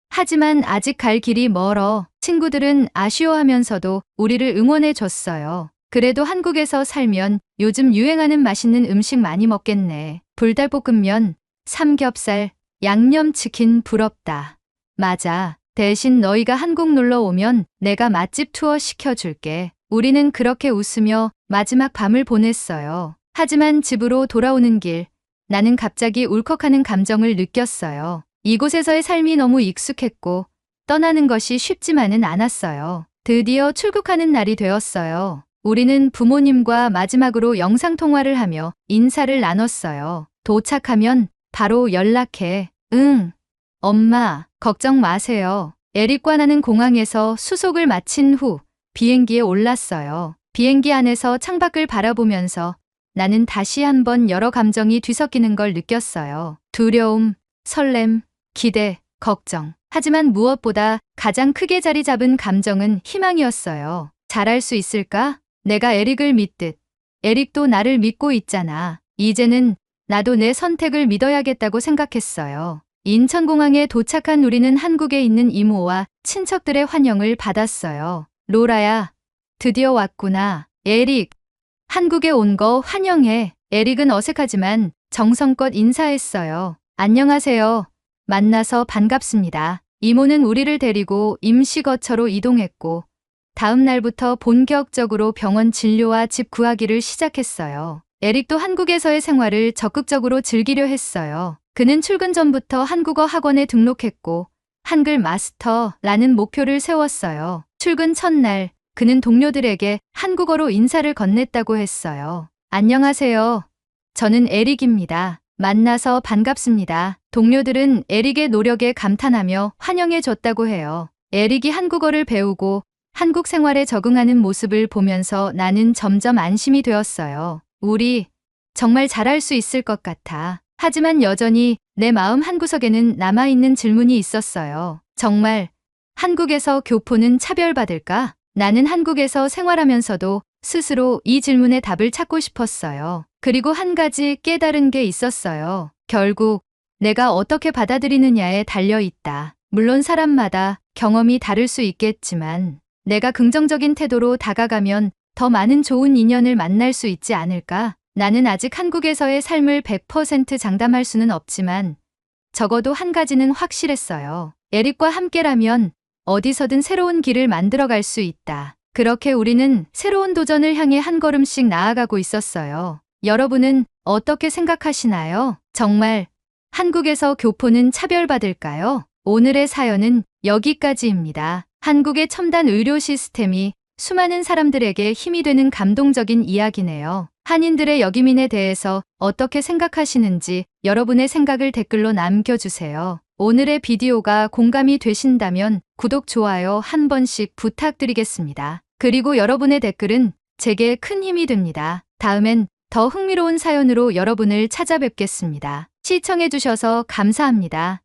하지만 아직 갈 길이 멀어. 친구들은 아쉬워하면서도 우리를 응원해 줬어요. 그래도 한국에서 살면 요즘 유행하는 맛있는 음식 많이 먹겠네. 불닭볶음면, 삼겹살, 양념치킨 부럽다. 맞아. 대신 너희가 한국 놀러 오면 내가 맛집 투어 시켜줄게. 우리는 그렇게 웃으며 마지막 밤을 보냈어요. 하지만 집으로 돌아오는 길, 나는 갑자기 울컥하는 감정을 느꼈어요. 이곳에서의 삶이 너무 익숙했고 떠나는 것이 쉽지만은 않았어요. 드디어 출국하는 날이 되었어요. 우리는 부모님과 마지막으로 영상통화를 하며 인사를 나눴어요. 도착하면 바로 연락해. 응. 엄마, 걱정 마세요. 에릭과 나는 공항에서 수속을 마친 후 비행기에 올랐어요. 비행기 안에서 창밖을 바라보면서 나는 다시 한번 여러 감정이 뒤섞이는 걸 느꼈어요. 두려움, 설렘, 기대, 걱정. 하지만 무엇보다 가장 크게 자리 잡은 감정은 희망이었어요. 잘할 수 있을까? 내가 에릭을 믿듯. 에릭도 나를 믿고 있잖아. 이제는 나도 내 선택을 믿어야겠다고 생각했어요. 인천공항에 도착한 우리는 한국에 있는 이모와 친척들의 환영을 받았어요. 로라야, 드디어 왔구나. 에릭, 한국에 온 거 환영해. 에릭은 어색하지만 정성껏 인사했어요. 안녕하세요. 만나서 반갑습니다. 이모는 우리를 데리고 임시거처로 이동했고 다음 날부터 본격적으로 병원 진료와 집 구하기를 시작했어요. 에릭도 한국에서의 생활을 적극적으로 즐기려 했어요. 그는 출근 전부터 한국어 학원에 등록했고 한글 마스터라는 목표를 세웠어요. 출근 첫날 그는 동료들에게 한국어로 인사를 건넸다고 했어요. 안녕하세요. 저는 에릭입니다. 만나서 반갑습니다. 동료들은 에릭의 노력에 감탄하며 환영해 줬다고 해요. 에릭이 한국어를 배우고 한국 생활에 적응하는 모습을 보면서 나는 점점 안심이 되었어요. 우리 정말 잘할 수 있을 것 같아. 하지만 여전히 내 마음 한구석에는 남아있는 질문이 있었어요. 정말 한국에서 교포는 차별받을까? 나는 한국에서 생활하면서도 스스로 이 질문에 답을 찾고 싶었어요. 그리고 한 가지 깨달은 게 있었어요. 결국 내가 어떻게 받아들이느냐에 달려 있다. 물론 사람마다 경험이 다를 수 있겠지만 내가 긍정적인 태도로 다가가면 더 많은 좋은 인연을 만날 수 있지 않을까? 나는 아직 한국에서의 삶을 100% 장담할 수는 없지만 적어도 한 가지는 확실했어요. 에릭과 함께라면 어디서든 새로운 길을 만들어갈 수 있다. 그렇게 우리는 새로운 도전을 향해 한 걸음씩 나아가고 있었어요. 여러분은 어떻게 생각하시나요? 정말 한국에서 교포는 차별받을까요? 오늘의 사연은 여기까지입니다. 한국의 첨단 의료 시스템이 수많은 사람들에게 힘이 되는 감동적인 이야기네요. 한인들의 역이민에 대해서 어떻게 생각하시는지 여러분의 생각을 댓글로 남겨주세요. 오늘의 비디오가 공감이 되신다면 구독, 좋아요 한 번씩 부탁드리겠습니다. 그리고 여러분의 댓글은 제게 큰 힘이 됩니다. 다음엔 더 흥미로운 사연으로 여러분을 찾아뵙겠습니다. 시청해주셔서 감사합니다.